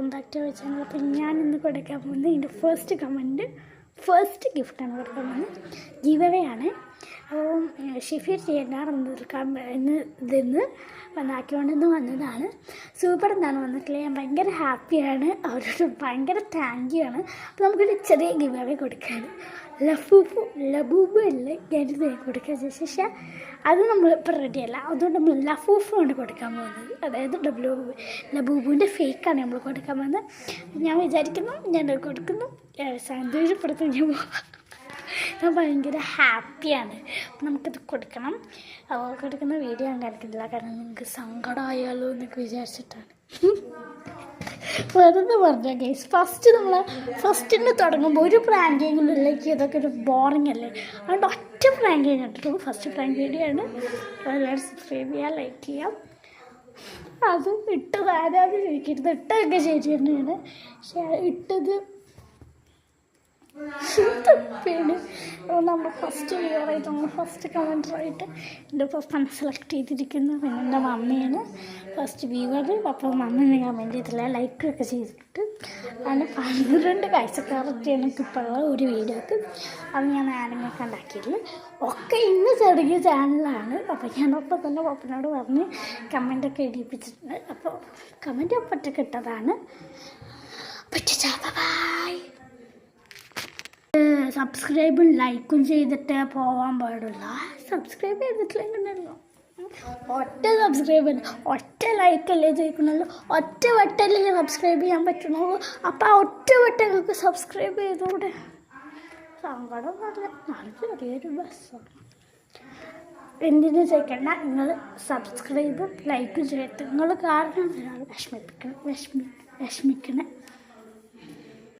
Welcome back to our channel. അപ്പോൾ ഞാൻ ഇന്ന് കൊടുക്കാൻ പോകുന്നത് എൻ്റെ ഫസ്റ്റ് ഗിഫ്റ്റാണ് കൊടുക്കാൻ പോകുന്നത്. ഗിവ് അവേ ആണ്. അപ്പോൾ ഷിഫീർ ഇതിന്ന് വന്നാക്കിക്കൊണ്ടിന്ന് വന്നതാണ്. സൂപ്പർ എന്താണ് വന്നിട്ടില്ല, ഞാൻ ഭയങ്കര ഹാപ്പിയാണ്. അവരോട് ഭയങ്കര താങ്ക് യു ആണ്. അപ്പോൾ നമുക്കൊരു ചെറിയ ഗിവ് അവേ കൊടുക്കുകയാണ്. ലബൂബ് അല്ലേ കരുതി കൊടുക്കുക. ശേഷം അത് നമ്മൾ ഇപ്പോൾ റെഡിയല്ല, അതുകൊണ്ട് നമ്മൾ ലഫൂഫാണ് കൊടുക്കാൻ പോകുന്നത്. അതായത് ലബൂബിൻ്റെ ഫേക്കാണ് നമ്മൾ കൊടുക്കാൻ പോകുന്നത്. ഞാൻ വിചാരിക്കുന്നു ഞാൻ കൊടുക്കുന്നു, സന്തോഷപ്പെടുത്തും. ഞാൻ ഭയങ്കര ഹാപ്പിയാണ്. നമുക്കത് കൊടുക്കണം. കൊടുക്കുന്ന വീഡിയോ ഞാൻ കാണിക്കുന്നില്ല, കാരണം നിങ്ങൾക്ക് സങ്കടമായാലോ എന്നൊക്കെ വിചാരിച്ചിട്ടാണ്. വെറുതെ പറഞ്ഞ ഗൈസ്, ഫസ്റ്റിന് തുടങ്ങുമ്പോൾ ഒരു പ്രാങ്കിങ്ങിലേക്ക് ഇതൊക്കെ ഒരു ബോറിംഗ് അല്ലേ. അതുകൊണ്ട് ഒറ്റ പ്രാങ്ക് കഴിഞ്ഞിട്ടുള്ളൂ. ഫസ്റ്റ് പ്രാങ്ക് വീഡിയോ ആണ്. എല്ലാവരും സബ്സ്ക്രൈബ് ചെയ്യുക, ലൈക്ക് ചെയ്യാം. അതും ഇട്ടത് ആരാന്ന് ചോദിക്കരുത്, ഇട്ടതൊക്കെ ശരി തന്നെയാണ്. പക്ഷേ ഇട്ടത് തപ്പാണ്. നമ്മൾ ഫസ്റ്റ് വ്യൂവറായിട്ട് നമ്മൾ ഫസ്റ്റ് കമൻറ്ററായിട്ട് എൻ്റെ പപ്പനെ സെലക്ട് ചെയ്തിരിക്കുന്നു. പിന്നെ എൻ്റെ മമ്മിയാണ് ഫസ്റ്റ് വ്യൂവർ. അപ്പോൾ മമ്മി കമൻറ്റ് ചെയ്തില്ല, ലൈക്കൊക്കെ ചെയ്തിട്ട്. അങ്ങനെ 12 കാഴ്ചക്കാരൊക്കെ എനിക്കിപ്പോഴുള്ള ഒരു വീഡിയോക്ക്. അത് ഞാൻ ആരെങ്കിലൊക്കെ ഉണ്ടാക്കിയില്ല. ഒക്കെ ഇന്ന് ചെറിയ ചാനലാണ്. അപ്പോൾ ഞാനപ്പോൾ തന്നെ പപ്പനോട് പറഞ്ഞ് കമൻറ്റൊക്കെ എഴുതിപ്പിച്ചിട്ടുണ്ട്. അപ്പോൾ കമൻറ്റ് ഒപ്പറ്റൊക്കെ ഇട്ടതാണ്. പറ്റിച്ചാ ബൈ. സബ്സ്ക്രൈബും ലൈക്കും ചെയ്തിട്ട് പോകാൻ പാടില്ല. സബ്സ്ക്രൈബ് ചെയ്തിട്ടില്ലെങ്കിലല്ലോ, ഒറ്റ സബ്സ്ക്രൈബ് ഒറ്റ ലൈക്കല്ലേ ചോദിക്കണുള്ളൂ. ഒറ്റ വട്ടല്ലേ സബ്സ്ക്രൈബ് ചെയ്യാൻ പറ്റണുള്ളൂ. അപ്പോൾ ആ ഒറ്റ വട്ടം നിങ്ങൾക്ക് സബ്സ്ക്രൈബ് ചെയ്തുകൂടെ? സങ്കടം പറഞ്ഞ നല്ല ചെറിയൊരു ബസ്സാണ്. എന്തിനു ചോദിക്കണ്ട, നിങ്ങൾ സബ്സ്ക്രൈബും ലൈക്കും ചെയ്തിട്ട് നിങ്ങൾ കാരണം വിഷമിക്കണേ.